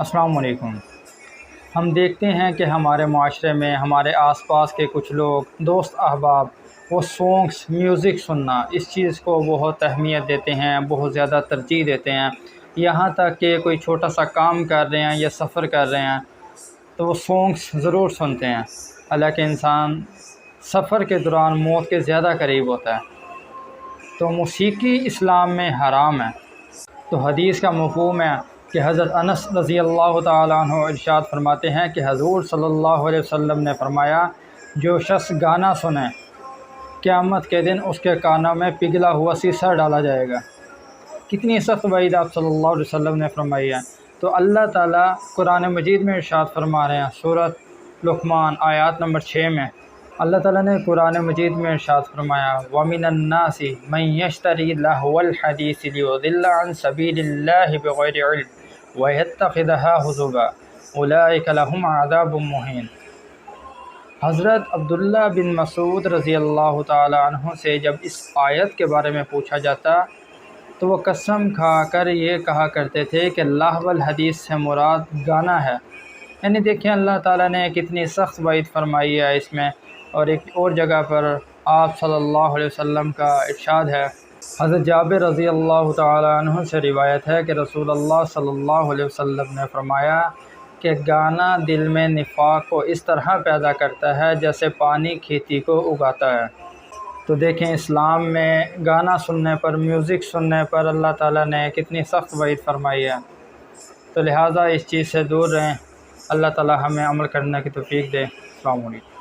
السلام علیکم۔ ہم دیکھتے ہیں کہ ہمارے معاشرے میں ہمارے آس پاس کے کچھ لوگ دوست احباب وہ سونگس میوزک سننا اس چیز کو بہت اہمیت دیتے ہیں، بہت زیادہ ترجیح دیتے ہیں، یہاں تک کہ کوئی چھوٹا سا کام کر رہے ہیں یا سفر کر رہے ہیں تو وہ سونگس ضرور سنتے ہیں، حالانکہ انسان سفر کے دوران موت کے زیادہ قریب ہوتا ہے۔ تو موسیقی اسلام میں حرام ہے۔ تو حدیث کا مفہوم ہے کہ حضرت انس رضی اللہ تعالیٰ عنہ ارشاد فرماتے ہیں کہ حضور صلی اللہ علیہ وسلم نے فرمایا، جو شخص گانا سنے قیامت کے دن اس کے کانوں میں پگھلا ہوا سیسا ڈالا جائے گا۔ کتنی سخت وعید آپ صلی اللہ علیہ وسلم نے فرمائی ہے۔ تو اللہ تعالیٰ قرآن مجید میں ارشاد فرما رہے ہیں، سورۃ لقمان آیات نمبر 6 میں اللہ تعالیٰ نے قرآن مجید میں ارشاد فرمایا، وَمِنَ النَّاسِ مَن يَشْتَرِي لَهْوَ الْحَدِيثِ لِيُضِلَّ عَن سَبِيلِ اللَّهِ بِغَيْرِ عِلْمٍ وَيَتَّخِذَهَا هُزُوًا أُولَٰئِكَ لَهُمْ عَذَابٌ مُّهِينٌ۔ حضرت عبداللہ بن مسعود رضی اللہ تعالی عنہ سے جب اس آیت کے بارے میں پوچھا جاتا تو وہ قسم کھا کر یہ کہا کرتے تھے کہ لہو الحدیث سے مراد گانا ہے۔ یعنی دیکھیں اللہ تعالیٰ نے کتنی سخت وعید فرمائی ہے اس میں، اور ایک اور جگہ پر آپ صلی اللہ علیہ وسلم کا ارشاد ہے۔ حضرت جابر رضی اللہ تعالی عنہ سے روایت ہے کہ رسول اللہ صلی اللہ علیہ وسلم نے فرمایا کہ گانا دل میں نفاق کو اس طرح پیدا کرتا ہے جیسے پانی کھیتی کو اگاتا ہے۔ تو دیکھیں اسلام میں گانا سننے پر، میوزک سننے پر اللہ تعالیٰ نے کتنی سخت وعید فرمائی ہے۔ تو لہٰذا اس چیز سے دور رہیں۔ اللہ تعالیٰ ہمیں عمل کرنے کی توفیق دے۔ السلام علیکم۔